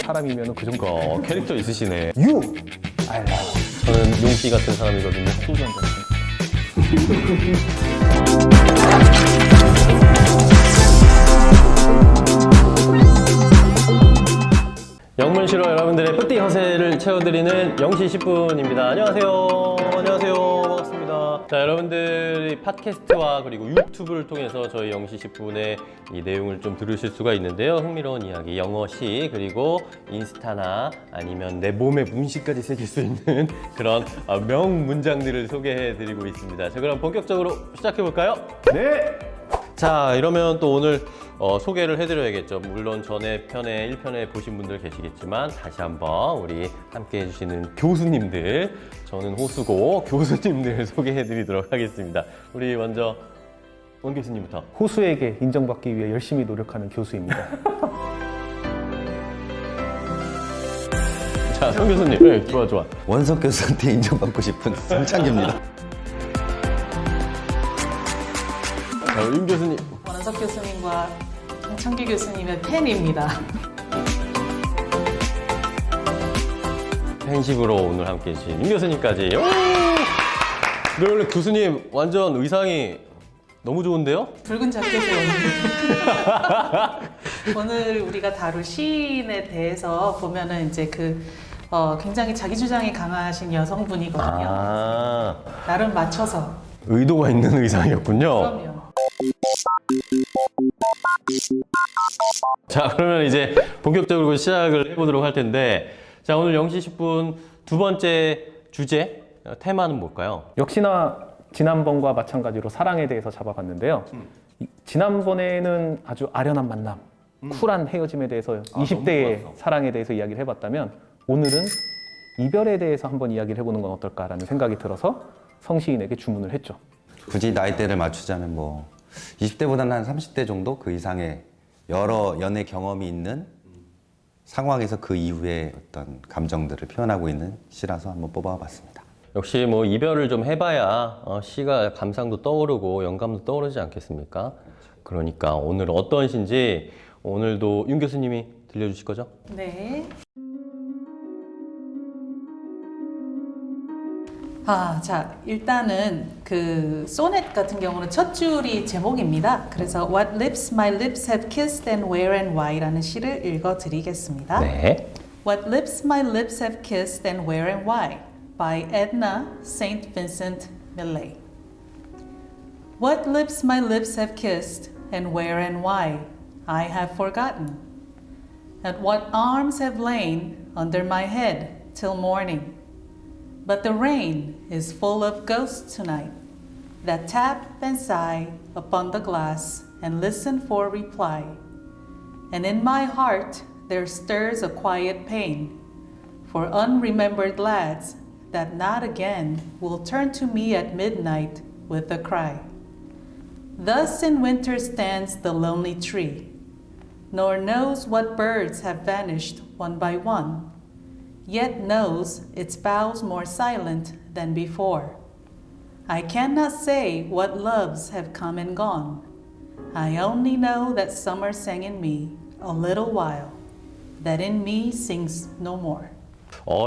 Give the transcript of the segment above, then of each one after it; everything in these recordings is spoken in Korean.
사람이면 그 정도. 캐릭터 있으시네. You, I love. 저는 용씨 같은 사람이거든요. 소주 한 잔. 영문실로 여러분들의 뿌띠 허세를 채워드리는 영시 10분입니다. 안녕하세요. 안녕하세요. 반갑습니다. 자, 여러분들이 팟캐스트와 그리고 유튜브를 통해서 저희 영시 10분의 이 내용을 좀 들으실 수가 있는데요. 흥미로운 이야기, 영어시, 그리고 인스타나 아니면 내 몸에 문신까지 새길 수 있는 그런 명문장들을 소개해드리고 있습니다. 자, 그럼 본격적으로 시작해볼까요? 네. 자, 이러면 또 오늘 소개를 해드려야겠죠. 물론 전에 편에 1편에 보신 분들 계시겠지만 다시 한번 우리 함께 해주시는 교수님들, 저는 호수고 교수님들 소개해드리도록 하겠습니다. 우리 먼저 원 교수님부터. 호수에게 인정받기 위해 열심히 노력하는 교수입니다. 자, 성 교수님. 네, 좋아. 원석 교수한테 인정받고 싶은 성창규입니다. 자, 윤 교수님. 원석 교수님과 정창기 교수님의 팬입니다. 팬십으로 오늘 함께 해주신 윤 교수님까지. 오! 네, 원래 교수님 완전 의상이 너무 좋은데요? 붉은 자켓에 오늘 우리가 다룰 시인에 대해서 보면은 이제 굉장히 자기 주장이 강하신 여성분이거든요. 아, 나름 맞춰서. 의도가 있는 의상이었군요. 그럼요. 자, 그러면 이제 본격적으로 시작을 해보도록 할 텐데, 자, 오늘 0시 10분 두 번째 주제, 테마는 뭘까요? 역시나 지난번과 마찬가지로 사랑에 대해서 잡아봤는데요. 지난번에는 아주 아련한 만남, 쿨한 헤어짐에 대해서 20대의 사랑에 대해서 이야기를 해봤다면 오늘은 이별에 대해서 한번 이야기를 해보는 건 어떨까라는 생각이 들어서 성시인에게 주문을 했죠. 굳이 나이대를 맞추자면 뭐 20대보다는 한 30대 정도 그 이상의 여러 연애 경험이 있는 상황에서 그 이후에 어떤 감정들을 표현하고 있는 시라서 한번 뽑아봤습니다. 역시 뭐 이별을 좀 해봐야 시가 감상도 떠오르고 영감도 떠오르지 않겠습니까? 그러니까 오늘 어떤 시인지 오늘도 윤 교수님이 들려주실 거죠? 네. 자, 일단은 그 소넷 같은 경우는 첫 줄이 제목입니다. 그래서 What lips my lips have kissed and where and why라는 시를 읽어드리겠습니다. 네. What lips my lips have kissed and where and why by Edna St. Vincent Millay. What lips my lips have kissed and where and why I have forgotten. And what arms have lain under my head till morning. But the rain is full of ghosts tonight that tap and sigh upon the glass and listen for reply. And in my heart there stirs a quiet pain for unremembered lads that not again will turn to me at midnight with a cry. Thus in winter stands the lonely tree, nor knows what birds have vanished one by one, yet knows its boughs more silent than before. I cannot say what loves have come and gone. I only know that summer sang in me a little while, that in me sings no more.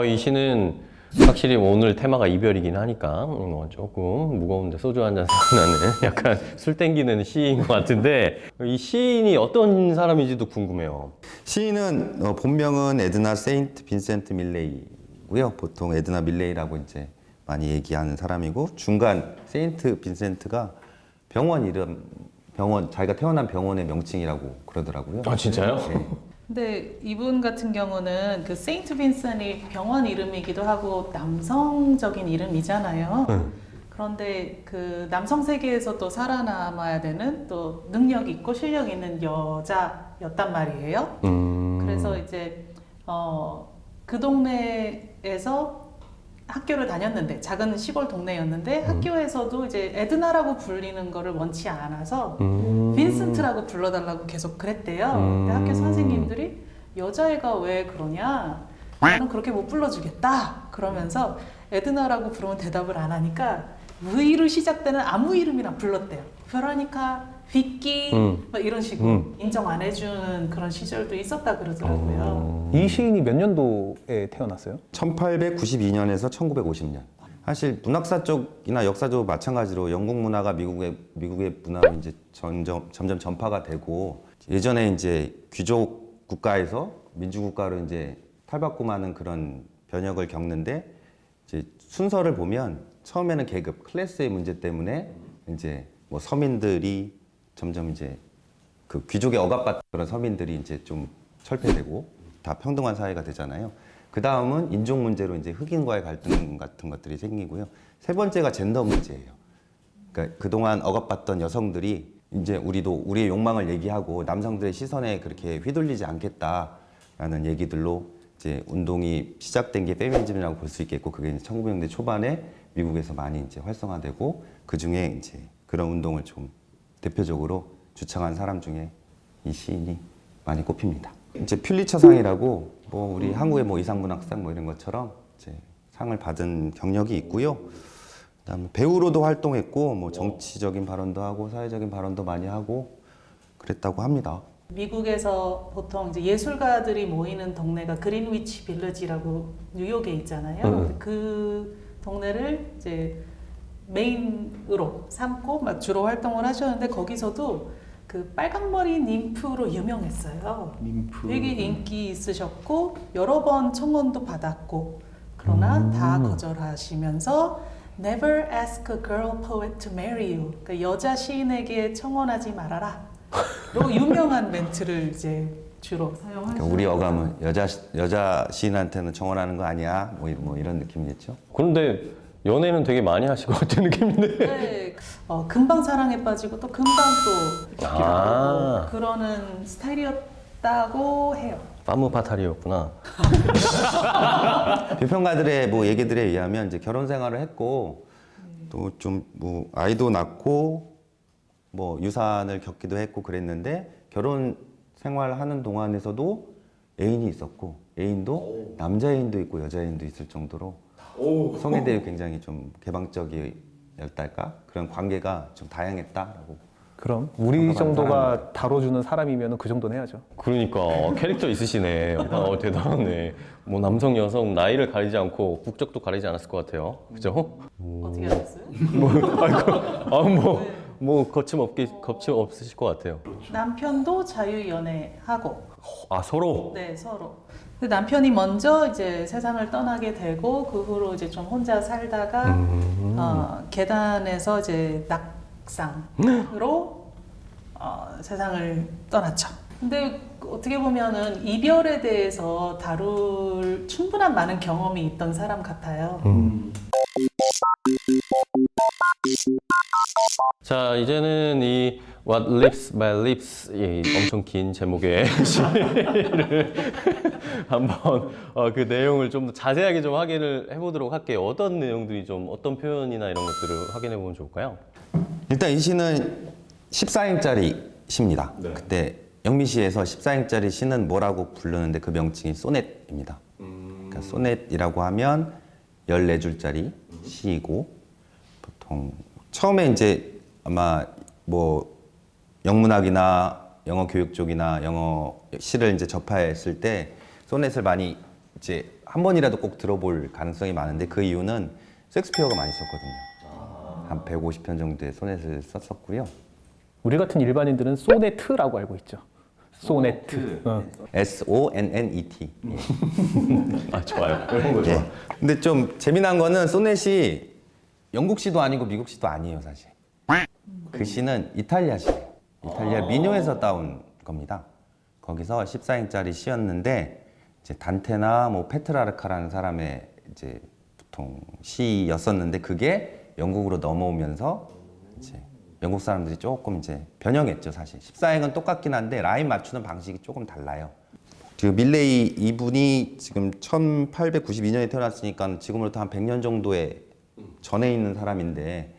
이 시는 확실히 오늘 테마가 이별이긴 하니까 조금 무거운데 소주 한잔 생각나는 약간 술 땡기는 시인 것 같은데 이 시인이 어떤 사람인지도 궁금해요. 시인은 본명은 에드나 세인트 빈센트 밀레이고요. 보통 에드나 밀레이라고 이제 많이 얘기하는 사람이고 중간 세인트 빈센트가 병원 이름, 자기가 태어난 병원의 명칭이라고 그러더라고요. 아, 진짜요? 네. 근데 이분 같은 경우는 그 세인트 빈센이 병원 이름이기도 하고 남성적인 이름이잖아요. 그런데 그 남성 세계에서 또 살아남아야 되는 또 능력 있고 실력 있는 여자였단 말이에요. 그래서 이제 그 동네에서 학교를 다녔는데 작은 시골 동네였는데 학교에서도 이제 에드나라고 불리는 거를 원치 않아서 빈센트라고 불러달라고 계속 그랬대요. 근데 학교 선생님들이 여자애가 왜 그러냐? 나는 그렇게 못 불러주겠다. 그러면서 에드나라고 부르면 대답을 안 하니까 V로 시작되는 아무 이름이나 불렀대요. 그러니까 휘끼 막 이런 식으로 인정 안 해주는 그런 시절도 있었다 그러더라고요. 이 시인이 몇 년도에 태어났어요? 1892년에서 1950년. 사실 문학사 쪽이나 역사 쪽 마찬가지로 영국 문화가 미국의 문화로 이제 점점 전파가 되고 예전에 이제 귀족 국가에서 민주국가로 이제 탈바꿈하는 그런 변혁을 겪는데 이제 순서를 보면 처음에는 계급, 클래스의 문제 때문에 이제 뭐 서민들이 점점 이제 그 귀족의 억압받던 그런 서민들이 이제 좀 철폐되고 다 평등한 사회가 되잖아요. 그 다음은 인종 문제로 이제 흑인과의 갈등 같은 것들이 생기고요. 세 번째가 젠더 문제예요. 그러니까 그동안 억압받던 여성들이 이제 우리도 우리의 욕망을 얘기하고 남성들의 시선에 그렇게 휘둘리지 않겠다라는 얘기들로 이제 운동이 시작된 게 페미니즘이라고 볼 수 있겠고 그게 이제 1900년대 초반에 미국에서 많이 이제 활성화되고 그 중에 이제 그런 운동을 좀 대표적으로 주창한 사람 중에 이 시인이 많이 꼽힙니다. 이제 퓰리처상이라고 뭐 우리 한국의 뭐 이상문학상 뭐 이런 것처럼 이제 상을 받은 경력이 있고요. 그다음에 배우로도 활동했고 뭐 정치적인 발언도 하고 사회적인 발언도 많이 하고 그랬다고 합니다. 미국에서 보통 이제 예술가들이 모이는 동네가 그린위치 빌리지라고 뉴욕에 있잖아요. 그 동네를 이제 메인으로 삼고 막 주로 활동을 하셨는데 거기서도 그 빨강머리 님프로 유명했어요. 님프. 되게 인기 있으셨고 여러 번 청원도 받았고 그러나 다 거절하시면서 Never ask a girl poet to marry you. 그러니까 여자 시인에게 청원하지 말아라. 로 유명한 멘트를 이제 주로 사용하죠. 그러니까 우리 어감은 여자 시인한테는 청원하는 거 아니야 뭐 이런 느낌이겠죠. 그런데 연애는 되게 많이 하실 것 같은 느낌인데. 네, 금방 사랑에 빠지고 또 금방 또 아. 그러는 스타일이었다고 해요. 파무 파탈이었구나. 비평가들의 뭐 얘기들에 의하면 이제 결혼 생활을 했고 또 좀 뭐 아이도 낳고 뭐 유산을 겪기도 했고 그랬는데 결혼 생활하는 동안에서도 애인이 있었고 애인도 남자 애인도 있고 여자 애인도 있을 정도로 성에 대해 굉장히 좀 개방적이었달까 그런 관계가 좀 다양했다라고. 그럼 우리 정도가 다뤄주는 사람이면 그 정도는 해야죠. 그러니까 캐릭터 있으시네. 대단하네. 뭐 남성, 여성 나이를 가리지 않고 국적도 가리지 않았을 것 같아요. 그죠? 어떻게 하셨어요? 뭐 거침없으실 것 같아요. 남편도 자유연애하고 아 서로. 네 서로. 그 남편이 먼저 이제 세상을 떠나게 되고 그 후로 이제 좀 혼자 살다가 계단에서 이제 낙상으로 세상을 떠났죠. 근데 어떻게 보면은 이별에 대해서 다룰 충분한 많은 경험이 있던 사람 같아요. 자 이제는 이 What Lips by Lips 이 엄청 긴 제목의 시를 한번 그 내용을 좀 더 자세하게 좀 확인을 해보도록 할게요. 어떤 내용들이 좀 어떤 표현이나 이런 것들을 확인해 보면 좋을까요? 일단 이 시는 14행짜리 시입니다. 그때 영미시에서 14행짜리 시는 뭐라고 부르는데 그 명칭이 소넷입니다. 그러니까 소넷이라고 하면 14줄짜리 시이고 보통 처음에 이제 아마 뭐 영문학이나 영어 교육 쪽이나 영어 시를 이제 접했을 때 소넷을 많이 이제 한 번이라도 꼭 들어볼 가능성이 많은데 그 이유는 셰익스피어가 많이 썼거든요. 한 150편 정도의 소넷을 썼었고요. 우리 같은 일반인들은 소네트라고 알고 있죠. 소네트. SONNET. 아 좋아요. 이런 거 좋아. 예. 근데 좀 재미난 거는 소넷이 영국 시도 아니고 미국 시도 아니에요, 사실. 그 시는 이탈리아 시예요. 이탈리아 미뇨에서 따온 겁니다. 거기서 14행짜리 시였는데 이제 단테나 뭐 페트라르카라는 사람의 이제 보통 시였었는데 그게 영국으로 넘어오면서 이제 영국 사람들이 조금 이제 변형했죠, 사실. 14행은 똑같긴 한데 라임 맞추는 방식이 조금 달라요. 그 밀레이 이분이 지금 1892년에 태어났으니까 지금으로부터 한 100년 정도의 전에 있는 사람인데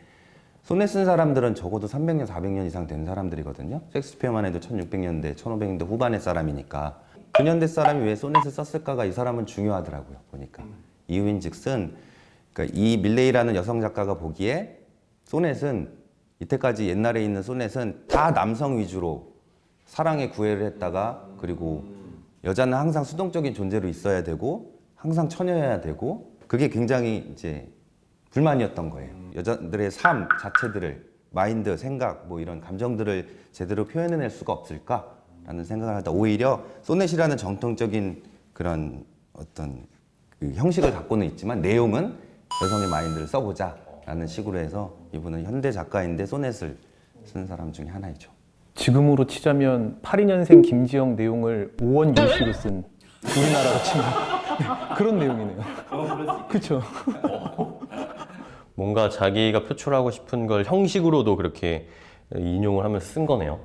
소넷 쓴 사람들은 적어도 300년, 400년 이상 된 사람들이거든요. 셰익스피어만 해도 1600년대, 1500년대 후반의 사람이니까 그 년대 사람이 왜 소넷을 썼을까가 이 사람은 중요하더라고요. 보니까 이유인즉슨 그러니까 이 밀레이라는 여성 작가가 보기에 소넷은 이때까지 옛날에 있는 소넷은 다 남성 위주로 사랑의 구애를 했다가 그리고 여자는 항상 수동적인 존재로 있어야 되고 항상 처녀여야 되고 그게 굉장히 이제 불만이었던 거예요. 여자들의 삶 자체들을 마인드, 생각 뭐 이런 감정들을 제대로 표현해낼 수가 없을까라는 생각을 하다 오히려 소넷이라는 정통적인 그런 어떤 그 형식을 갖고는 있지만 내용은 여성의 마인드를 써보자라는 식으로 해서 이분은 현대 작가인데 소넷을 쓴 사람 중에 하나이죠. 지금으로 치자면 82년생 김지영 내용을 오원 유시로 쓴 우리나라로 치면 그런 내용이네요. 그렇죠. 뭔가 자기가 표출하고 싶은 걸 형식으로도 그렇게 인용을 하면서 쓴 거네요.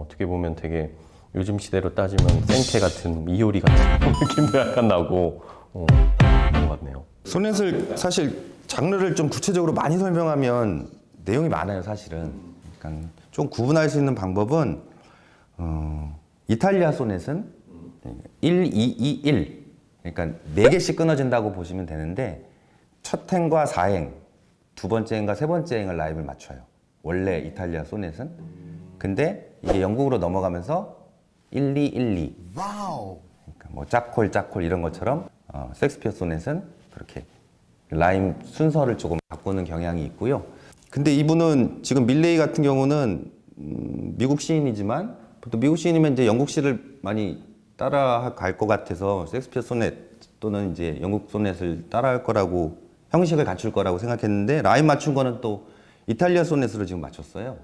어떻게 보면 되게 요즘 시대로 따지면 생태 같은 이효리 같은 느낌도 약간 나고 그런 것 같네요. 소넷을 사실 장르를 좀 구체적으로 많이 설명하면 내용이 많아요, 사실은. 그러니까 좀 구분할 수 있는 방법은 이탈리아 소넷은 1, 2, 2, 1 그러니까 4개씩 끊어진다고 보시면 되는데 첫 행과 4행, 두 번째 행과 세 번째 행을 라임을 맞춰요. 원래 이탈리아 소넷은. 근데 이게 영국으로 넘어가면서 1, 2, 1, 2 그러니까 뭐 짝콜, 짝콜 이런 것처럼 셰익스피어 소넷은 그렇게 라임 순서를 조금 바꾸는 경향이 있고요. 근데 이분은 지금 밀레이 같은 경우는 미국 시인이지만 또 미국 시인이면 이제 영국 시를 많이 따라갈 것 같아서 셰익스피어 소넷 또는 이제 영국 소넷을 따라할 거라고 형식을 갖출 거라고 생각했는데 라임 맞춘 거는 또 이탈리아 소넷으로 지금 맞췄어요.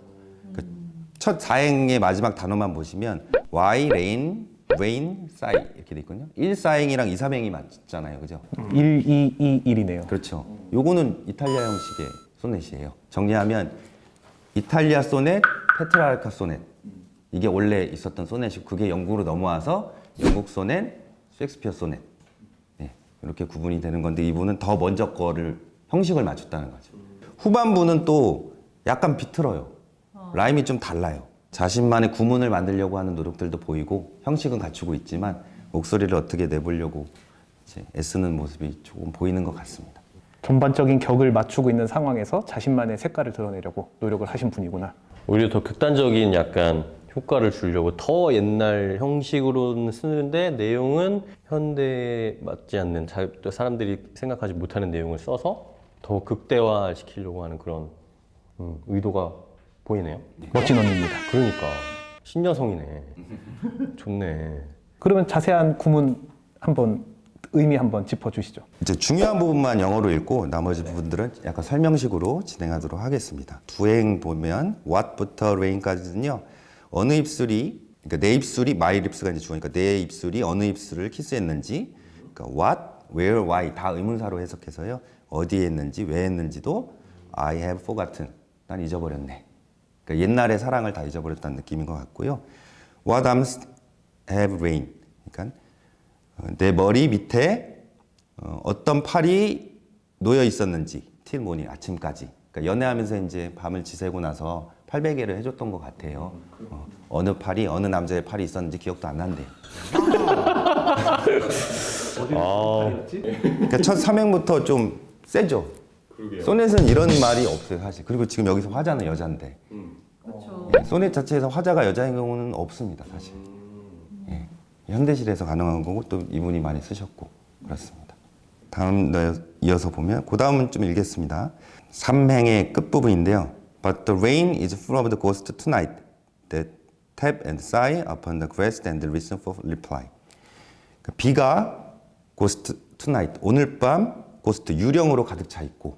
그 첫 4행의 마지막 단어만 보시면 Y, rain, rain, sigh 이렇게 돼 있거든요. 1, 4행이랑 2, 3행이 맞잖아요. 그죠? 1, 2, 2, 1이네요. 그렇죠. 요거는 이탈리아 형식의 소넷이에요. 정리하면 이탈리아 소넷, 페트라르카 소넷 이게 원래 있었던 소넷이고 그게 영국으로 넘어와서 영국 소넷, 셰익스피어 소넷 네, 이렇게 구분이 되는 건데 이분은 더 먼저 거를 형식을 맞췄다는 거죠. 후반부는 또 약간 비틀어요. 라임이 좀 달라요. 자신만의 구문을 만들려고 하는 노력들도 보이고 형식은 갖추고 있지만 목소리를 어떻게 내보려고 이제 애쓰는 모습이 조금 보이는 것 같습니다. 전반적인 격을 맞추고 있는 상황에서 자신만의 색깔을 드러내려고 노력을 하신 분이구나. 오히려 더 극단적인 약간 효과를 주려고 더 옛날 형식으로는 쓰는데 내용은 현대에 맞지 않는 또 사람들이 생각하지 못하는 내용을 써서 더 극대화 시키려고 하는 그런 의도가 보이네요. 멋진 언니입니다. 그러니까 신여성이네. 좋네. 그러면 자세한 구문 한번 의미 한번 짚어주시죠. 이제 중요한 부분만 영어로 읽고 나머지 부분들은 약간 설명식으로 진행하도록 하겠습니다. 두 행 보면 what부터 rain까지는요. 어느 입술이 그러니까 내 입술이 my lips가 이제 주어니까 내 입술이 어느 입술을 키스했는지 그러니까 what, where, why 다 의문사로 해석해서요. 어디에 했는지 왜 했는지도 I have forgotten 난 잊어버렸네. 그러니까 옛날의 사랑을 다 잊어버렸다는 느낌인 것 같고요. What arms have rain 그러니까 내 머리 밑에 어떤 팔이 놓여 있었는지 till morning 아침까지. 그러니까 연애하면서 이제 밤을 지새고 나서 팔베개를 해줬던 것 같아요. 어느 팔이 어느 남자의 팔이 있었는지 기억도 안 난대요. 그러니까 첫 3행부터 좀 세죠. 소넷은 이런 말이 없어요 사실. 그리고 지금 여기서 화자는 여자인데 소넷 자체에서 화자가 여자인 경우는 없습니다 사실. 현대시대에서 가능한 거고 또 이분이 많이 쓰셨고 그렇습니다. 다음 이어서 보면 그 다음은 좀 읽겠습니다. 3행의 끝부분인데요. But the rain is full of the ghost tonight that tap and sigh upon the grass and listen for reply. 비가 ghost tonight 오늘 밤 ghost 유령으로 가득 차 있고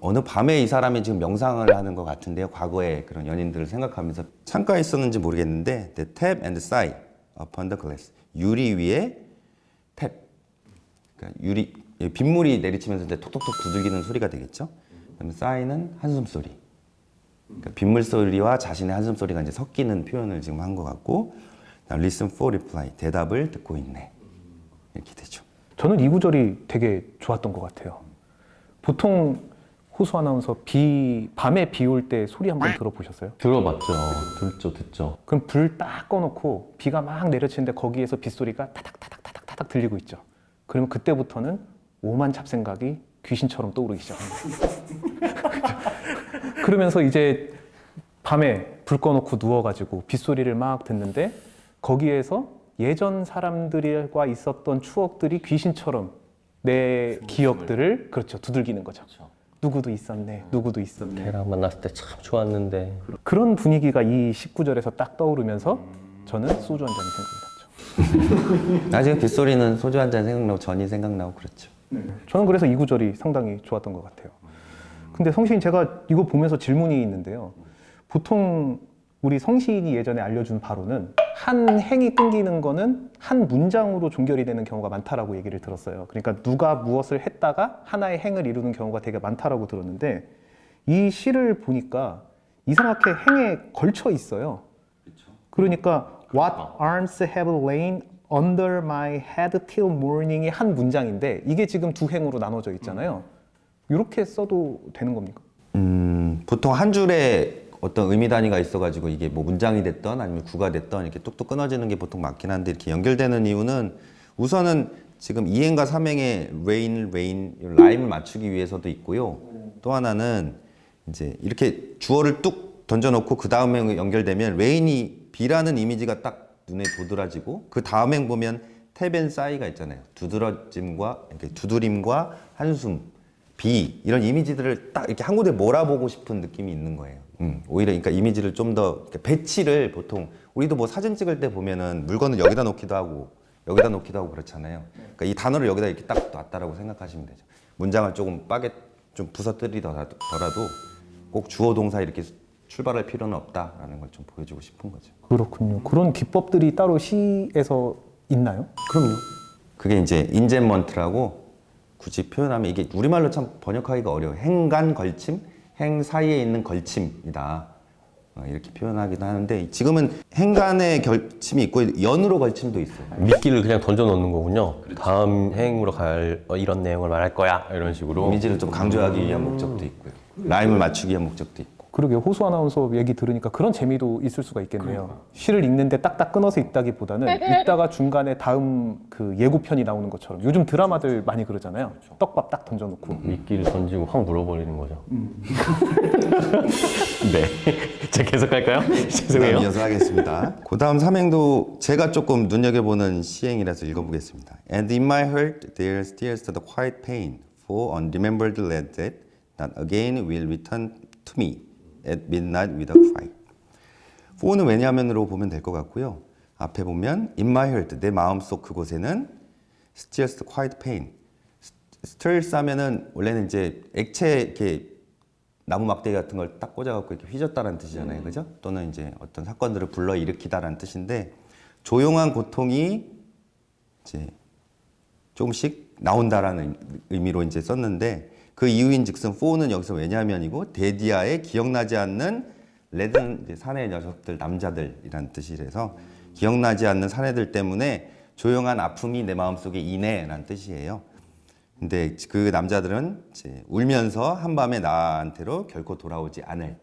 어느 밤에 이 사람이 지금 명상을 하는 것 같은데요. 과거의 그런 연인들을 생각하면서 창가에 있었는지 모르겠는데 the tap and sigh upon the glass 유리 위에 탭 그러니까 유리 빗물이 내리치면서 이제 톡톡톡 두들기는 소리가 되겠죠. 그다음에 sigh는 한숨 소리. 그러니까 빗물 소리와 자신의 한숨 소리가 이제 섞이는 표현을 지금 한 것 같고 listen for reply 대답을 듣고 있네 이렇게 되죠. 저는 이 구절이 되게 좋았던 것 같아요. 보통 호수 아나운서 밤에 비 올 때 소리 한번 들어보셨어요? 들어봤죠. 듣죠. 그럼 불 딱 꺼놓고 비가 막 내려치는데 거기에서 빗소리가 타닥타닥타닥타닥 들리고 있죠. 그러면 그때부터는 오만 잡생각이 귀신처럼 떠오르기 시작합니다. 그러면서 이제 밤에 불 꺼놓고 누워가지고 빗소리를 막 듣는데 거기에서 예전 사람들과 있었던 추억들이 귀신처럼 내 기억들을 그렇죠 두들기는 거죠. 누구도 있었네, 누구도 있었네. 걔랑 만났을 때 참 좋았는데. 그런 분위기가 이 19절에서 딱 떠오르면서 저는 소주 한 잔이 생각이 났죠. 나중에 빗소리는 소주 한 잔 생각나고 전이 생각나고 그렇죠. 저는 그래서 이 구절이 상당히 좋았던 것 같아요. 근데 성시인 제가 이거 보면서 질문이 있는데요. 보통 우리 성시인이 예전에 알려준 바로는 한 행이 끊기는 거는 한 문장으로 종결이 되는 경우가 많다라고 얘기를 들었어요. 그러니까 누가 무엇을 했다가 하나의 행을 이루는 경우가 되게 많다라고 들었는데 이 시를 보니까 이상하게 행에 걸쳐 있어요. 그러니까 What arms have lain under my head till morning이 한 문장인데 이게 지금 두 행으로 나눠져 있잖아요. 이렇게 써도 되는 겁니까? 보통 한 줄에 어떤 의미 단위가 있어가지고 이게 뭐 문장이 됐던 아니면 구가 됐던 이렇게 뚝뚝 끊어지는 게 보통 맞긴 한데 이렇게 연결되는 이유는 우선은 지금 2행과 3행의 rain, 라임을 맞추기 위해서도 있고요. 또 하나는 이제 이렇게 주어를 뚝 던져놓고 그 다음 행 연결되면 rain이 비라는 이미지가 딱 눈에 도드라지고 그 다음 행 보면 탭앤 싸이가 있잖아요. 두드러짐과 이렇게 두드림과 한숨, 비 이런 이미지들을 딱 이렇게 한 곳에 몰아보고 싶은 느낌이 있는 거예요. 오히려 그러니까 이미지를 좀 더 배치를 보통 우리도 뭐 사진 찍을 때 보면은 물건을 여기다 놓기도 하고 여기다 놓기도 하고 그렇잖아요. 그러니까 이 단어를 여기다 이렇게 딱 놨다라고 생각하시면 되죠. 문장을 조금 빠게 좀 부서뜨리더라도 꼭 주어 동사 이렇게 출발할 필요는 없다라는 걸 좀 보여주고 싶은 거죠. 그렇군요. 그런 기법들이 따로 시에서 있나요? 그럼요. 그게 이제 인젠먼트라고 굳이 표현하면 이게 우리말로 참 번역하기가 어려워요. 행간 걸침, 행 사이에 있는 걸침이다. 이렇게 표현하기도 하는데 지금은 행간의 걸침이 있고 연으로 걸침도 있어요. 미끼를 그냥 던져 놓는 거군요. 다음 행으로 갈 이런 내용을 말할 거야 이런 식으로. 이미지를 좀 강조하기 위한 목적도 있고요. 라임을 맞추기 위한 목적도 있고. 그러게 호수 아나운서 얘기 들으니까 그런 재미도 있을 수가 있겠네요. 시를 읽는데 딱딱 끊어서 읽다기보다는 읽다가 중간에 다음 그 예고편이 나오는 것처럼 요즘 드라마들 많이 그러잖아요. 떡밥 딱 던져놓고. 미끼를 던지고 확 물어버리는 거죠. 네. 자 계속 갈까요? 죄송해요. 이어서 하겠습니다. 그 다음 3행도 제가 조금 눈여겨보는 시행이라서 읽어보겠습니다. And in my heart there stirs the quiet pain for unremembered lad that not again will return to me at midnight with a cry. for는 왜냐하면으로 보면 될 것 같고요. 앞에 보면 in my heart 내 마음속 그곳에는 stirs the quiet pain. stirs 하면은 원래는 이제 액체 이렇게 나무 막대기 같은 걸 딱 꽂아갖고 이렇게 휘젓다라는 뜻이잖아요, 그죠? 또는 이제 어떤 사건들을 불러 일으키다라는 뜻인데 조용한 고통이 이제 조금씩 나온다라는 의미로 이제 썼는데 그 이유인즉슨 for는 여기서 왜냐면이고 데디아의 기억나지 않는 레드는 이제 사내 녀석들 남자들이란 뜻이라서 기억나지 않는 사내들 때문에 조용한 아픔이 내 마음속에 이네라는 뜻이에요. 근데 그 남자들은 이제 울면서 한밤에 나한테로 결코 돌아오지 않을,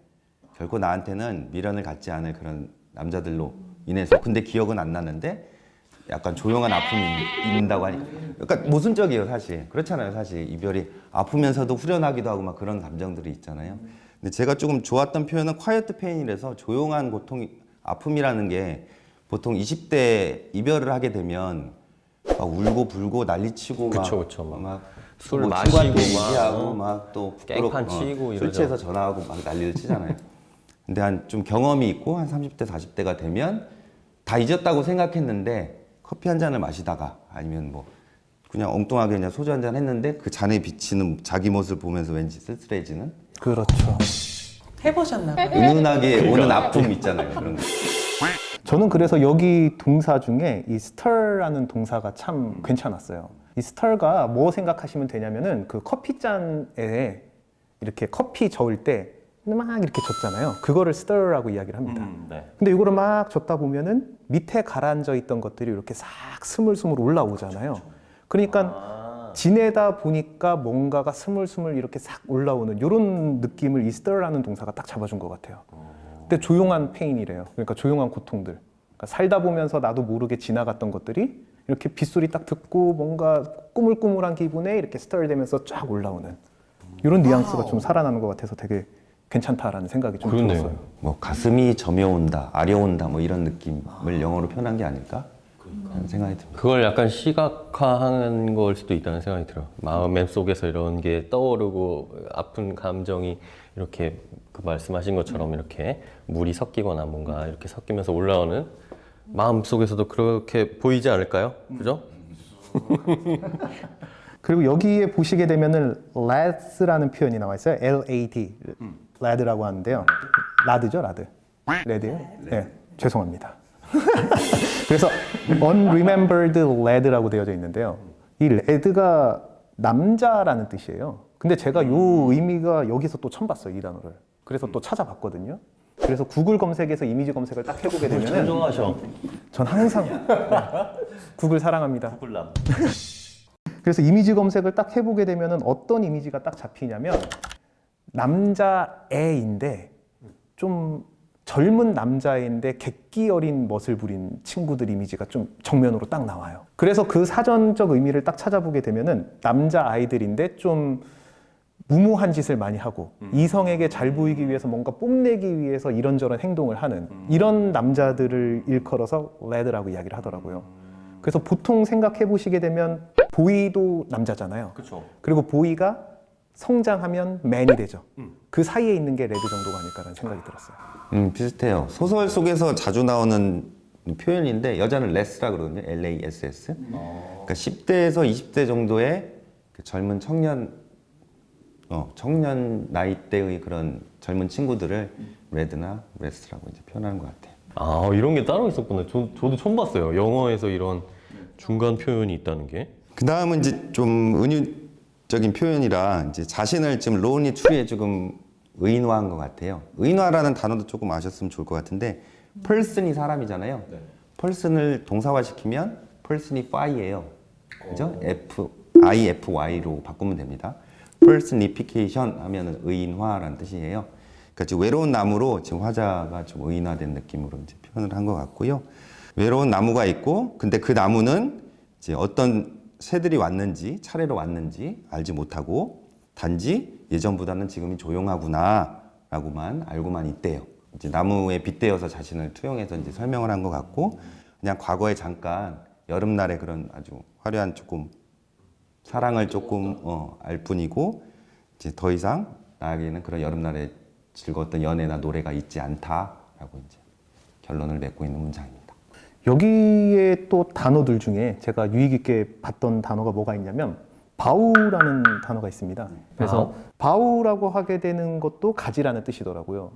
결코 나한테는 미련을 갖지 않을 그런 남자들로 인해서 근데 기억은 안 나는데 약간 조용한 아픔이 있는다고 하니까 약간 모순적이에요 사실. 그렇잖아요 사실. 이별이 아프면서도 후련하기도 하고 막 그런 감정들이 있잖아요. 근데 제가 조금 좋았던 표현은 quiet pain이라서 조용한 고통이 아픔이라는 게 보통 20대 이별을 하게 되면 막 울고 불고 난리치고 그쵸, 술 뭐 마시고 친구한테 막, 얘기하고 막 또 깽판 치고 술 이러죠. 취해서 전화하고 막 난리를 치잖아요. 근데 한 좀 경험이 있고 한 30대 40대가 되면 다 잊었다고 생각했는데 커피 한 잔을 마시다가 아니면 뭐 그냥 엉뚱하게 그냥 소주 한 잔 했는데 그 잔에 비치는 자기 모습을 보면서 왠지 쓸쓸해지는 그렇죠. 해보셨나봐요. 은은하게 오는 아픔 있잖아요. 그런 거. 저는 그래서 여기 동사 중에 이 stir라는 동사가 참 괜찮았어요. 이 stir가 뭐 생각하시면 되냐면은 그 커피잔에 이렇게 커피 저을 때 막 이렇게 젓잖아요. 그거를 stir라고 이야기를 합니다. 네. 근데 이거를 막 젓다 보면은 밑에 가라앉아 있던 것들이 이렇게 싹 스물스물 올라오잖아요. 그러니까 지내다 보니까 뭔가가 스물스물 이렇게 싹 올라오는 이런 느낌을 이 stir라는 동사가 딱 잡아준 것 같아요. 근데 조용한 페인이래요. 그러니까 조용한 고통들. 그러니까 살다 보면서 나도 모르게 지나갔던 것들이 이렇게 빗소리 딱 듣고 뭔가 꾸물꾸물한 기분에 이렇게 스타일되면서 쫙 올라오는 이런 뉘앙스가 좀 살아나는 것 같아서 되게 괜찮다라는 생각이 좀 그렇네요. 들었어요. 뭐 가슴이 저며온다, 아려온다 뭐 이런 느낌을 영어로 표현한 게 아닐까 하는 생각이 듭니다. 그걸 약간 시각화한 걸 수도 있다는 생각이 들어요. 마음 속에서 이런 게 떠오르고 아픈 감정이 이렇게 그 말씀하신 것처럼 이렇게 물이 섞이거나 뭔가 이렇게 섞이면서 올라오는 마음 속에서도 그렇게 보이지 않을까요? 그죠? 그리고 여기에 보시게 되면은 lad라는 표현이 나와 있어요. L-A-D, lad라고 하는데요. 라드죠, 라드. 레드요? 네, 죄송합니다. 그래서 unremembered lad라고 되어져 있는데요. 이 lad가 남자라는 뜻이에요. 근데 제가 이 의미가 여기서 또 처음 봤어요, 이 단어를. 그래서 또 찾아봤거든요. 그래서 구글 검색에서 이미지 검색을 딱 해보게 되면은 천정하셔. 전 항상 구글 사랑합니다. 그래서 이미지 검색을 딱 해보게 되면은 어떤 이미지가 딱 잡히냐면 남자애인데 좀 젊은 남자애인데 객기 어린 멋을 부린 친구들 이미지가 좀 정면으로 딱 나와요. 그래서 그 사전적 의미를 딱 찾아보게 되면은 남자 아이들인데 좀 무모한 짓을 많이 하고 이성에게 잘 보이기 위해서 뭔가 뽐내기 위해서 이런저런 행동을 하는 이런 남자들을 일컬어서 레드라고 이야기를 하더라고요. 그래서 보통 생각해 보시게 되면 보이도 남자잖아요. 그렇죠. 그리고 보이가 성장하면 맨이 되죠. 그 사이에 있는 게 레드 정도가 아닐까라는 생각이 들었어요. 비슷해요. 소설 속에서 자주 나오는 표현인데 여자는 레스라 그러거든요. LASS. 그러니까 10대에서 20대 정도의 그 젊은 청년 나이대의 그런 젊은 친구들을 레드나 레스라고 이제 표현하는 것 같아요. 아, 이런 게 따로 있었구나. 저도 처음 봤어요. 영어에서 이런 중간 표현이 있다는 게. 그 다음은 이제 좀 은유적인 표현이라 이제 자신을 지금 로운리 추리에 조금 의인화한 것 같아요. 의인화라는 단어도 조금 아셨으면 좋을 것 같은데, person이 사람이잖아요. person을 동사화시키면 person이 fy예요. 그죠? IFY로 바꾸면 됩니다. personification 하면은 의인화라는 뜻이에요. 그러니까 지금 외로운 나무로 지금 화자가 좀 의인화된 느낌으로 이제 표현을 한 것 같고요. 외로운 나무가 있고, 근데 그 나무는 이제 어떤 새들이 왔는지, 차례로 왔는지 알지 못하고, 단지 예전보다는 지금이 조용하구나 라고만 알고만 있대요. 이제 나무에 빗대어서 자신을 투영해서 이제 설명을 한 것 같고, 그냥 과거에 잠깐 여름날에 그런 아주 화려한 조금 사랑을 조금 알 뿐이고, 이제 더 이상 나에게는 그런 여름날에 즐거웠던 연애나 노래가 있지 않다라고 이제 결론을 맺고 있는 문장입니다. 여기에 또 단어들 중에 제가 유익 있게 봤던 단어가 뭐가 있냐면 바우라는 단어가 있습니다. 그래서 바우라고 하게 되는 것도 가지라는 뜻이더라고요.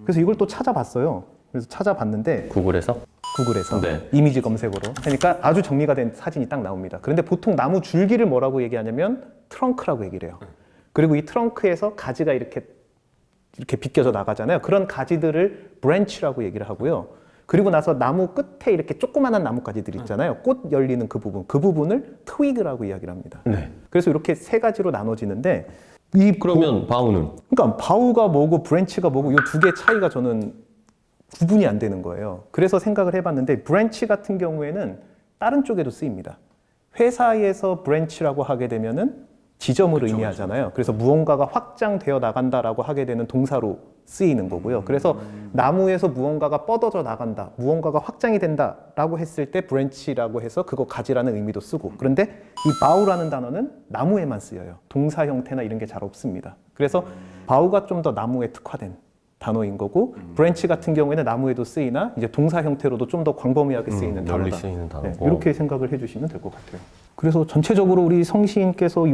그래서 이걸 또 찾아봤어요. 그래서 찾아봤는데 구글에서? 구글에서 네. 이미지 검색으로 하니까 아주 정리가 된 사진이 딱 나옵니다. 그런데 보통 나무 줄기를 뭐라고 얘기하냐면 트렁크라고 얘기를 해요. 그리고 이 트렁크에서 가지가 이렇게 비껴져 나가잖아요. 그런 가지들을 브랜치라고 얘기를 하고요. 그리고 나서 나무 끝에 이렇게 조그마한 나뭇가지들 있잖아요. 꽃 열리는 그 부분을 트위그라고 이야기를 합니다. 네. 그래서 이렇게 세 가지로 나눠지는데 그러면 바우는? 그러니까 바우가 뭐고 브랜치가 뭐고 이 두 개 차이가 저는 구분이 안 되는 거예요. 그래서 생각을 해봤는데 브랜치 같은 경우에는 다른 쪽에도 쓰입니다. 회사에서 브랜치라고 하게 되면은 지점을 의미하잖아요. 그래서 무언가가 확장되어 나간다라고 하게 되는 동사로 쓰이는 거고요. 그래서 나무에서 무언가가 뻗어져 나간다, 무언가가 확장이 된다라고 했을 때 브랜치라고 해서 그거 가지라는 의미도 쓰고, 그런데 이 바우라는 단어는 나무에만 쓰여요. 동사 형태나 이런 게 잘 없습니다. 그래서 바우가 좀 더 나무에 특화된 단어인 거고, 브랜치 같은 경우에는 나무에도 쓰이나 이제 동사 형태로도 좀 더 광범위하게 쓰이는 널리 단어다. 쓰이는 단어고. 네, 이렇게 생각을 해주시면 될 것 같아요. 그래서 전체적으로 우리 성시인께서 이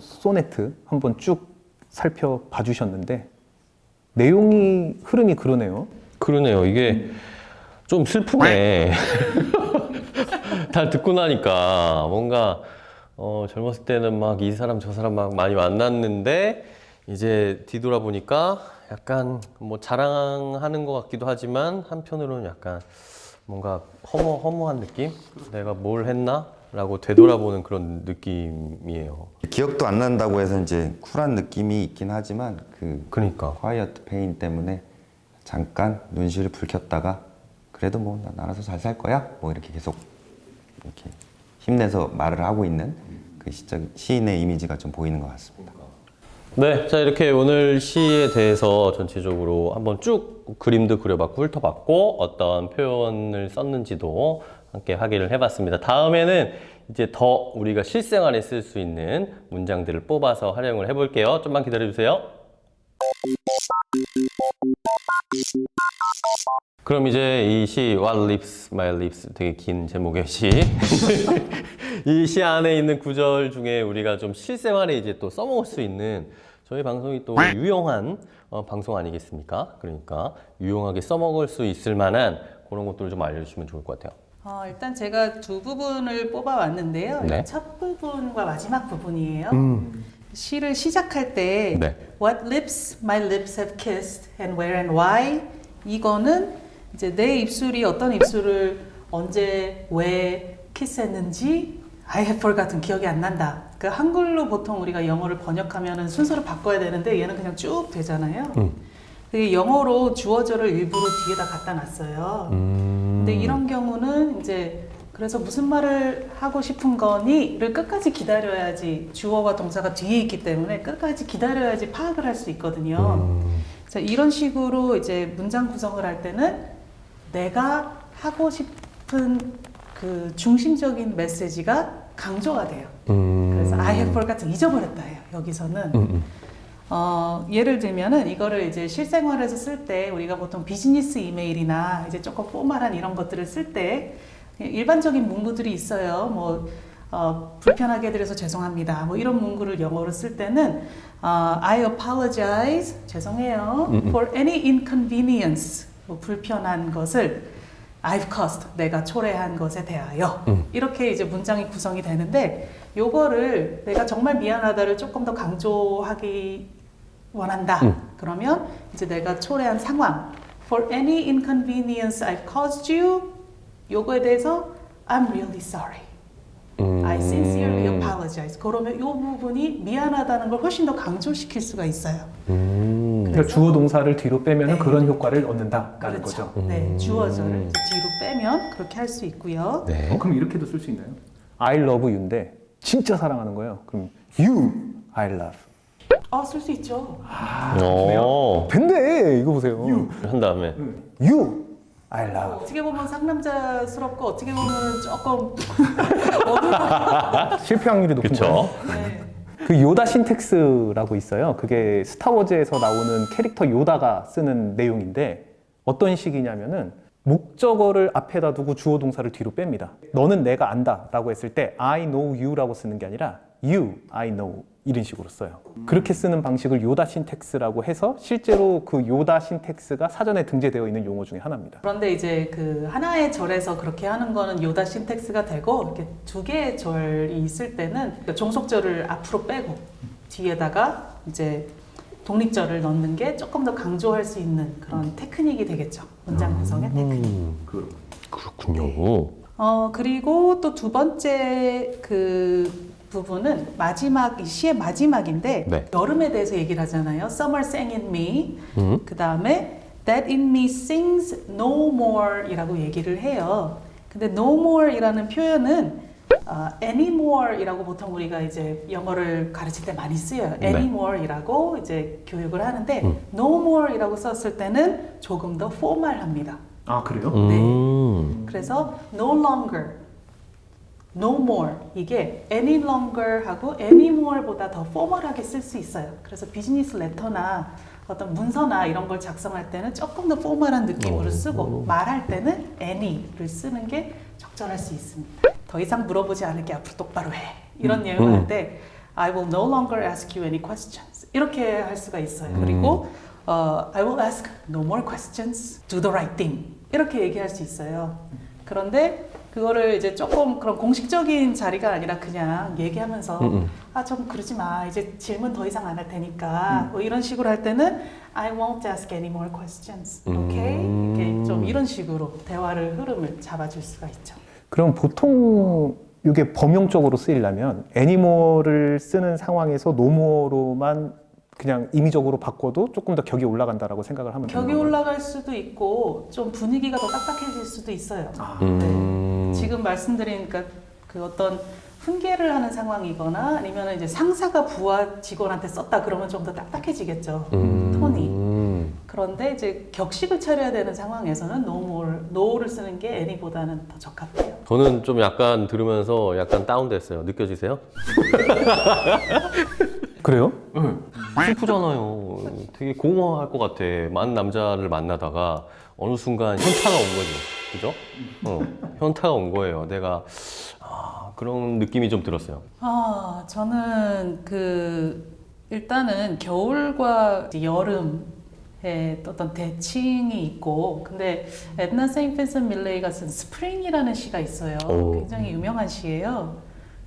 소네트 한번 쭉 살펴봐 주셨는데 내용이 흐름이 그러네요. 그러네요. 이게 좀 슬프네. 다 듣고 나니까 뭔가 젊었을 때는 막 이 사람 저 사람 막 많이 만났는데 이제 뒤돌아보니까 약간 뭐 자랑하는 것 같기도 하지만 한편으로는 약간 뭔가 허무한 느낌? 내가 뭘 했나? 라고 되돌아보는 그런 느낌이에요. 기억도 안 난다고 해서 이제 쿨한 느낌이 있긴 하지만 그러니까 quiet pain 때문에 잠깐 눈시를 붉혔다가 그래도 뭐 난 알아서 잘 살 거야 뭐 이렇게 계속 이렇게 힘내서 말을 하고 있는 그 시인의 이미지가 좀 보이는 것 같습니다. 네, 자 이렇게 오늘 시에 대해서 전체적으로 한번 쭉 그림도 그려봤고 훑어봤고 어떤 표현을 썼는지도 함께 확인을 해봤습니다. 다음에는 이제 더 우리가 실생활에 쓸 수 있는 문장들을 뽑아서 활용을 해볼게요. 좀만 기다려주세요. 그럼 이제 이 시 What lips my lips 되게 긴 제목의 시. 이 시 안에 있는 구절 중에 우리가 좀 실생활에 이제 또 써먹을 수 있는 저희 방송이 또 유용한 방송 아니겠습니까? 그러니까 유용하게 써먹을 수 있을 만한 그런 것들을 좀 알려주시면 좋을 것 같아요. 일단 제가 두 부분을 뽑아왔는데요. 네. 첫 부분과 마지막 부분이에요. 시를 시작할 때 네. What lips my lips have kissed and where and why 이거는 이제 내 입술이 어떤 입술을 언제 왜 키스했는지 I have forgotten 기억이 안 난다. 그 한글로 보통 우리가 영어를 번역하면은 순서를 바꿔야 되는데 얘는 그냥 쭉 되잖아요. 그게 영어로 주어절을 일부러 뒤에다 갖다 놨어요. 근데 이런 경우는 이제 그래서 무슨 말을 하고 싶은 거니를 끝까지 기다려야지 주어와 동사가 뒤에 있기 때문에 끝까지 기다려야지 파악을 할 수 있거든요. 자, 이런 식으로 이제 문장 구성을 할 때는 내가 하고 싶은 그 중심적인 메시지가 강조가 돼요. 그래서 I have forgotten 잊어버렸다예요. 여기서는 예를 들면은 이거를 이제 실생활에서 쓸 때 우리가 보통 비즈니스 이메일이나 이제 조금 포멀한 이런 것들을 쓸 때 일반적인 문구들이 있어요. 뭐 불편하게 해드려서 죄송합니다. 뭐 이런 문구를 영어로 쓸 때는 I apologize 죄송해요 for any inconvenience 뭐 불편한 것을 I've caused 내가 초래한 것에 대하여 이렇게 이제 문장이 구성이 되는데 요거를 내가 정말 미안하다를 조금 더 강조하기 원한다. 그러면 이제 내가 초래한 상황 for any inconvenience I've caused you 요거에 대해서 I'm really sorry. I sincerely apologize. 그러면 이 부분이 미안하다는 걸 훨씬 더 강조시킬 수가 있어요. 그러니까 주어 동사를 뒤로 빼면 네. 그런 효과를 얻는다라는 그렇죠. 거죠. 네, 주어절을 이제 뒤로 빼면 그렇게 할 수 있고요. 네. 그럼 이렇게도 쓸 수 있나요? I love you인데 진짜 사랑하는 거예요. 그럼 you I love. 쓸 수 있죠. 근데 이거 보세요. 한 다음에 you I love. 어떻게 보면 상남자스럽고 어떻게 보면 조금 실패 확률이 높은 그쵸? 거예요. 네. 그 요다 신텍스라고 있어요. 그게 스타워즈에서 나오는 캐릭터 요다가 쓰는 내용인데 어떤 식이냐면은 목적어를 앞에다 두고 주어 동사를 뒤로 뺍니다. 너는 내가 안다 라고 했을 때 I know you라고 쓰는 게 아니라 you, I know 이런 식으로 써요. 그렇게 쓰는 방식을 요다 신텍스라고 해서 실제로 그 요다 신텍스가 사전에 등재되어 있는 용어 중에 하나입니다. 그런데 이제 그 하나의 절에서 그렇게 하는 거는 요다 신텍스가 되고 이렇게 두 개의 절이 있을 때는 그러니까 종속절을 앞으로 빼고 뒤에다가 이제 독립절을 넣는 게 조금 더 강조할 수 있는 그런 테크닉이 되겠죠. 문장 구성의 테크닉. 그렇군요. 그리고 또 두 번째 그 부분은 마지막 이 시의 마지막인데 네. 여름에 대해서 얘기를 하잖아요. Summer sang in me. 그 다음에 That in me sings no more이라고 얘기를 해요. 근데 no more이라는 표현은 anymore이라고 보통 우리가 이제 영어를 가르칠 때 많이 쓰여요. 네. anymore이라고 이제 교육을 하는데 no more이라고 썼을 때는 조금 더 포멀합니다. 아 그래요? 그래서 no longer, no more 이게 any longer 하고 anymore보다 더 포멀하게 쓸 수 있어요. 그래서 비즈니스 레터나 어떤 문서나 이런 걸 작성할 때는 조금 더 포멀한 느낌으로 쓰고 말할 때는 any를 쓰는 게 적절할 수 있습니다. 더 이상 물어보지 않을게 앞으로 똑바로 해 이런 내용을 할 때 I will no longer ask you any questions 이렇게 할 수가 있어요. 그리고 I will ask no more questions, do the right thing 이렇게 얘기할 수 있어요. 그런데 그거를 이제 조금 그런 공식적인 자리가 아니라 그냥 얘기하면서 좀 그러지 마 이제 질문 더 이상 안 할 테니까 뭐 이런 식으로 할 때는 I won't ask any more questions, okay? 이렇게 좀 이런 식으로 대화를 흐름을 잡아줄 수가 있죠. 그럼 보통 이게 범용적으로 쓰이려면 애니멀을 쓰는 상황에서 노모로만 그냥 임의적으로 바꿔도 조금 더 격이 올라간다라고 생각을 하면 격이 되는 건가요? 올라갈 수도 있고 좀 분위기가 더 딱딱해질 수도 있어요. 네. 지금 말씀드린 그 어떤 훈계를 하는 상황이거나 아니면 이제 상사가 부하 직원한테 썼다 그러면 좀 더 딱딱해지겠죠. 톤이. 그런데 이제 격식을 차려야 되는 상황에서는 노를 쓰는 게 애니보다는 더 적합해요. 저는 좀 약간 들으면서 약간 다운됐어요. 느껴지세요? 그래요? 슬프잖아요. 되게 공허할 것 같아. 많은 남자를 만나다가 어느 순간 현타가 온 거지. 그죠? 현타가 온 거예요. 내가 그런 느낌이 좀 들었어요. 저는 일단은 겨울과 이제 여름의 어떤 대칭이 있고, 근데 에드나 세인트 빈센트 밀레이가 쓴 스프링이라는 시가 있어요. 오. 굉장히 유명한 시예요.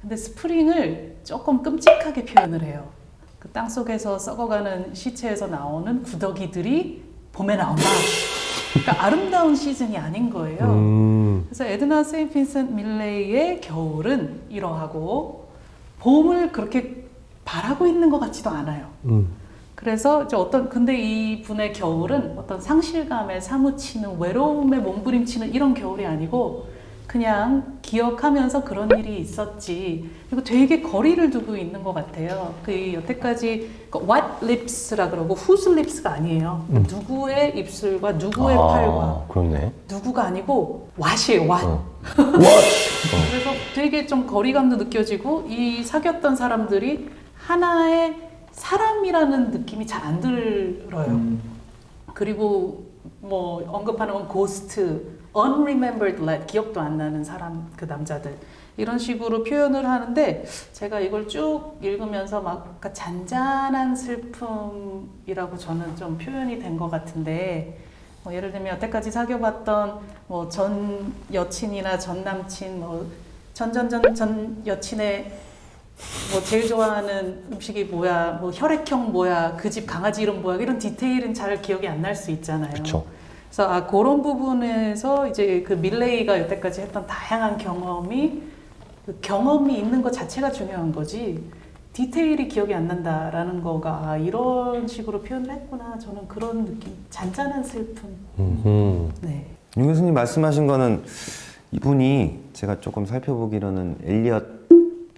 근데 스프링을 조금 끔찍하게 표현을 해요. 그 땅속에서 썩어가는 시체에서 나오는 구더기들이 봄에 나온다. 그러니까 아름다운 시즌이 아닌 거예요. 그래서 에드나 세인트 빈센트 밀레이의 겨울은 이러하고 봄을 그렇게 바라고 있는 것 같지도 않아요. 그래서 이제 근데 이 분의 겨울은 어떤 상실감에 사무치는 외로움에 몸부림치는 이런 겨울이 아니고 그냥 기억하면서 그런 일이 있었지. 그리고 되게 거리를 두고 있는 것 같아요. 여태까지 what lips라 그러고 whose lips가 아니에요. 누구의 입술과 누구의 팔과 그렇네. 누구가 아니고 what이에요. what. 그래서 되게 좀 거리감도 느껴지고 이 사귀었던 사람들이 하나의 사람이라는 느낌이 잘 안 들어요. 그리고 뭐 언급하는 건 고스트, unremembered life, 기억도 안 나는 사람, 그 남자들 이런 식으로 표현을 하는데 제가 이걸 쭉 읽으면서 막 잔잔한 슬픔이라고 저는 좀 표현이 된 것 같은데 예를 들면 여태까지 사귀어봤던 뭐 전 여친이나 전 남친, 전 여친의 뭐 제일 좋아하는 음식이 뭐야, 뭐 혈액형 뭐야, 그 집 강아지 이름 뭐야, 이런 디테일은 잘 기억이 안 날 수 있잖아요. 그쵸. 그래서 그런 부분에서 이제 그 밀레이가 여태까지 했던 다양한 그 경험이 있는 것 자체가 중요한 거지 디테일이 기억이 안 난다라는 거가 이런 식으로 표현을 했구나. 저는 그런 느낌, 잔잔한 슬픔. 네. 윤 교수님 말씀하신 거는 이분이 제가 조금 살펴보기로는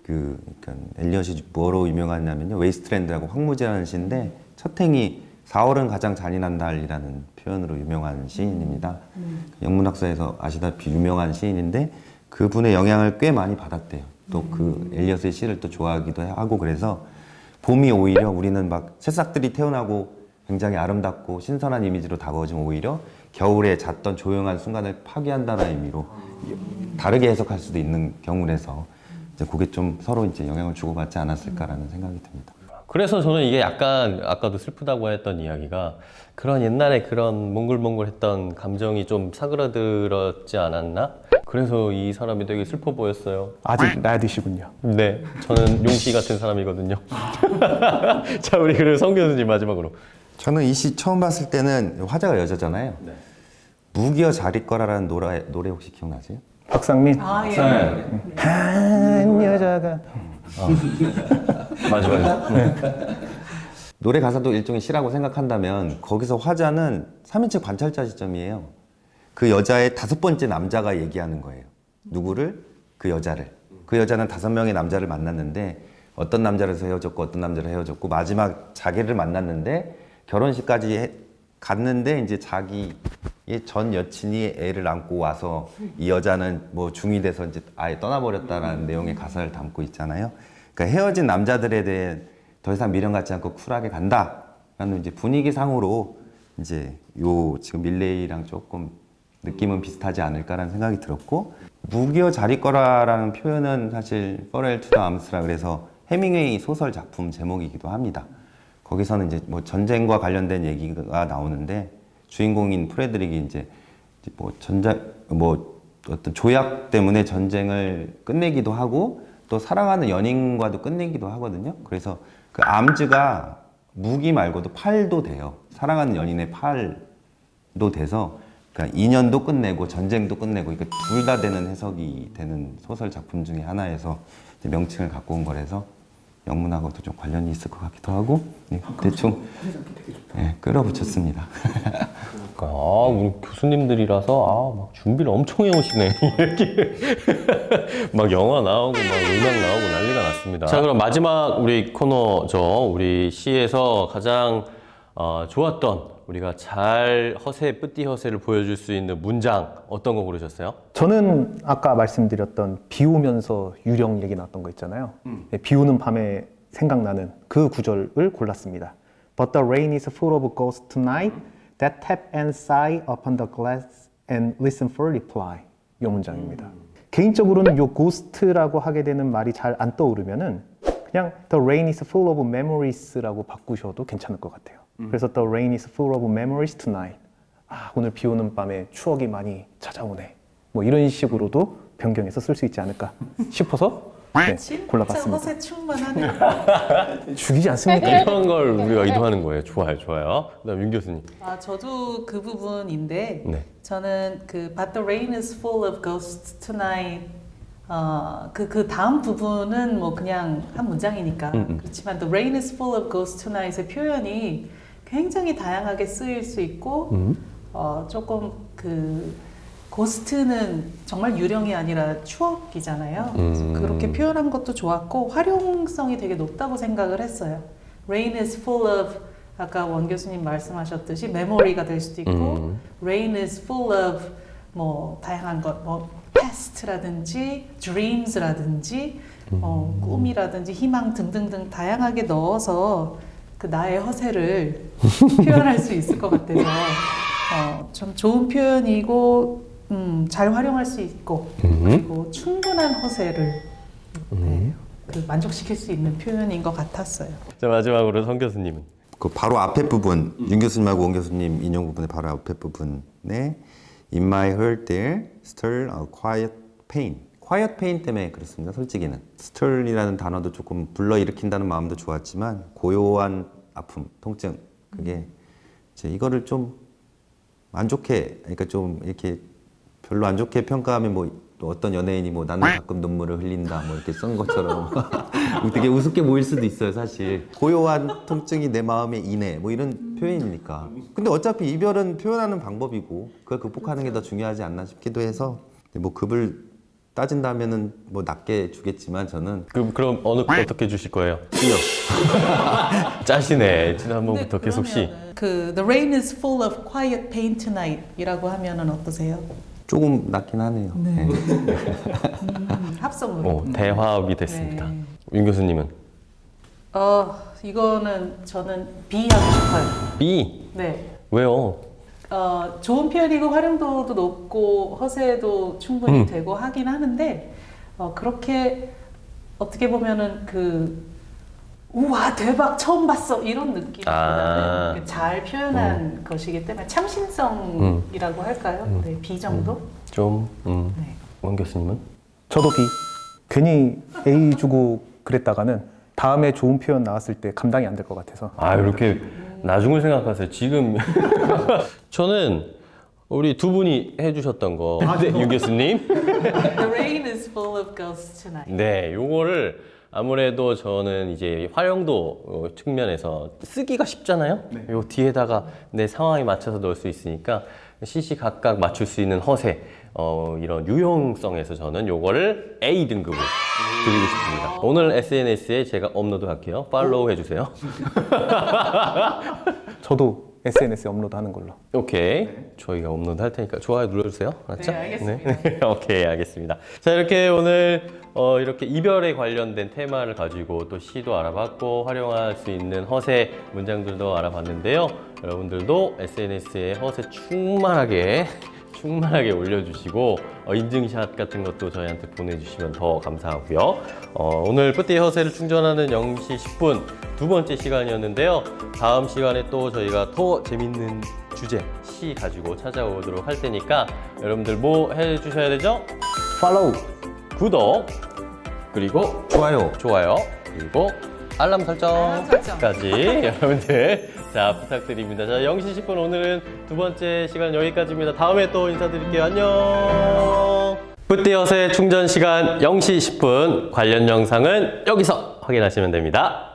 그러니까 엘리엇이 뭐로 유명하냐면요, 웨이스트랜드라고 황무지라는 시인데 첫 행이 4월은 가장 잔인한 달이라는 표현으로 유명한 시인입니다. 영문학사에서 아시다시피 유명한 시인인데 그분의 영향을 꽤 많이 받았대요. 또 그 엘리엇의 시를 또 좋아하기도 하고. 그래서 봄이 오히려 우리는 막 새싹들이 태어나고 굉장히 아름답고 신선한 이미지로 다가오지만 오히려 겨울에 잤던 조용한 순간을 파괴한다는 의미로 다르게 해석할 수도 있는 경우라서 이제 그게 좀 서로 이제 영향을 주고받지 않았을까라는 생각이 듭니다. 그래서 저는 이게 약간 아까도 슬프다고 했던 이야기가 그런 옛날에 그런 몽글몽글했던 감정이 좀 사그라들었지 않았나? 그래서 이 사람이 되게 슬퍼 보였어요. 아직 나이드시군요. 네, 저는 용씨 같은 사람이거든요. 자, 우리 그리고 성 교수님 마지막으로. 저는 이 시 처음 봤을 때는 화자가 여자잖아요. 무기여 자리 거라라는 노래 혹시 기억나세요? 박상민. 예. 한 여자가 맞아요. 노래 가사도 일종의 시라고 생각한다면 거기서 화자는 3인칭 관찰자 시점이에요. 그 여자의 5번째 남자가 얘기하는 거예요. 누구를? 그 여자를. 그 여자는 5명의 남자를 만났는데 어떤 남자로서 헤어졌고 어떤 남자로 헤어졌고 마지막 자기를 만났는데 결혼식까지 갔는데 이제 자기의 전 여친이 애를 안고 와서 이 여자는 뭐 중이 돼서 이제 아예 떠나버렸다라는 내용의 가사를 담고 있잖아요. 그러니까 헤어진 남자들에 대해 더 이상 미련 갖지 않고 쿨하게 간다라는 이제 분위기상으로 이제 지금 밀레이랑 조금 느낌은 비슷하지 않을까라는 생각이 들었고, 무기여 자리 거라라는 표현은 사실 Farewell to the Arms라 그래서 해밍웨이 소설 작품 제목이기도 합니다. 거기서는 이제 뭐 전쟁과 관련된 얘기가 나오는데 주인공인 프레드릭이 이제 어떤 조약 때문에 전쟁을 끝내기도 하고 또 사랑하는 연인과도 끝내기도 하거든요. 그래서 그 암즈가 무기 말고도 팔도 돼요. 사랑하는 연인의 팔도 돼서 그러니까 인연도 끝내고 전쟁도 끝내고 이거 둘 다 되는 해석이 되는 소설 작품 중에 하나에서 명칭을 갖고 온 거라서 영문하고도 좀 관련이 있을 것 같기도 하고 네, 대충 네, 끌어붙였습니다. 우리 교수님들이라서 막 준비를 엄청 해오시네. 이렇게 막 영화 나오고 막 음악 나오고 난리가 났습니다. 자, 그럼 마지막 우리 코너죠. 우리 시에서 가장 좋았던 우리가 잘 허세, 뿌띠 허세를 보여줄 수 있는 문장 어떤 거 고르셨어요? 저는 아까 말씀드렸던 비 오면서 유령 얘기 나왔던 거 있잖아요. 네, 비 오는 밤에 생각나는 그 구절을 골랐습니다. But the rain is full of ghosts tonight that tap and sigh upon the glass and listen for reply. 이 문장입니다. 개인적으로는 요 ghost라고 하게 되는 말이 잘 안 떠오르면은 그냥 the rain is full of memories라고 바꾸셔도 괜찮을 것 같아요. 그래서 the rain is full of memories tonight. 오늘 비 오는 밤에 추억이 많이 찾아오네. 뭐 이런 식으로도 변경해서 쓸 수 있지 않을까 싶어서 네, 진짜 골라봤습니다. 허세 충만하네. 죽이지 않습니까? 이런 걸 우리가 의도하는 거예요. 좋아요, 좋아요. 그다음 윤 교수님. 저도 그 부분인데 네. 저는 그 But the rain is full of ghosts tonight. 그 다음 부분은 뭐 그냥 한 문장이니까 그렇지만 The rain is full of ghosts tonight의 표현이 굉장히 다양하게 쓰일 수 있고 조금 그 고스트는 정말 유령이 아니라 추억이잖아요. 그렇게 표현한 것도 좋았고 활용성이 되게 높다고 생각을 했어요. Rain is full of 아까 원 교수님 말씀하셨듯이 메모리가 될 수도 있고 Rain is full of 뭐 다양한 것 뭐 past라든지 dreams라든지 꿈이라든지 희망 등등등 다양하게 넣어서 그 나의 허세를 표현할 수 있을 것 같아서 좀 좋은 표현이고 잘 활용할 수 있고 그리고 충분한 허세를 네, 그 만족시킬 수 있는 표현인 것 같았어요. 자, 마지막으로 성 교수님은. 그 바로 앞에 부분 윤 교수님하고 원 교수님 인용 부분의 바로 앞에 부분에 In my heart there still a quiet pain. quiet pain 때문에 그렇습니다. 솔직히는 still이라는 단어도 조금 불러일으킨다는 마음도 좋았지만 고요한 아픔, 통증 그게 이제 이거를 좀 안 좋게 그러니까 좀 이렇게 별로 안 좋게 평가하면 뭐 어떤 연예인이 뭐 나는 가끔 눈물을 흘린다 뭐 이렇게 쓴 것처럼 되게 우습게 보일 수도 있어요 사실. 고요한 통증이 내 마음에 인해 뭐 이런 표현이니까. 근데 어차피 이별은 표현하는 방법이고 그걸 극복하는 게 더 중요하지 않나 싶기도 해서 뭐 급을 따진다면은 뭐 낮게 주겠지만 저는 그럼 어떻게 주실 거예요? C요. 짜시네. 지난번부터 근데 계속 C. 그러면은 그 The rain is full of quiet pain tonight.이라고 하면은 어떠세요? 조금 낮긴 하네요. 네. 네. 합성으로. 대화합이 됐습니다. 네. 윤 교수님은? 이거는 저는 B 하고 싶어요. B. 네. 왜요? 좋은 표현이고 활용도도 높고 허세도 충분히 되고 하긴 하는데 그렇게 어떻게 보면은 우와 대박 처음 봤어 이런 느낌보다는 잘 표현한 것이기 때문에 참신성이라고 할까요? 네, B 정도? 좀. 네. 원 교수님은? 저도 B. 괜히 A 주고 그랬다가는 다음에 좋은 표현 나왔을 때 감당이 안 될 것 같아서. 이렇게 나중을 생각하세요. 지금 저는 우리 두 분이 해주셨던 거. 네, 윤 교수님. The rain is full of ghosts tonight. 네, 요거를 아무래도 저는 이제 활용도 측면에서 쓰기가 쉽잖아요. 요 뒤에다가 내 상황에 맞춰서 넣을 수 있으니까 시시각각 맞출 수 있는 허세, 이런 유용성에서 저는 요거를 A 등급을 드리고 싶습니다. 오늘 SNS에 제가 업로드 할게요. 팔로우 해주세요. 저도 SNS에 업로드하는 걸로. 오케이. 저희가 업로드 할 테니까 좋아요 눌러주세요. 알았죠? 네, 알겠습니다. 네. 오케이, 알겠습니다. 자, 이렇게 오늘 이렇게 이별에 관련된 테마를 가지고 또 시도 알아봤고 활용할 수 있는 허세 문장들도 알아봤는데요. 여러분들도 SNS에 허세 충만하게 올려주시고 인증샷 같은 것도 저희한테 보내주시면 더 감사하고요. 오늘 뿌띠 허세를 충전하는 0시 10분 두 번째 시간이었는데요. 다음 시간에 또 저희가 더 재밌는 주제, 시 가지고 찾아오도록 할 테니까 여러분들 뭐 해주셔야 되죠? 팔로우. 구독, 그리고 좋아요, 그리고 알람 설정까지 여러분들 자 부탁드립니다. 자 0시 10분 오늘은 두 번째 시간 여기까지입니다. 다음에 또 인사드릴게요. 안녕. 뿌띠 허세 충전 시간 0시 10분 관련 영상은 여기서 확인하시면 됩니다.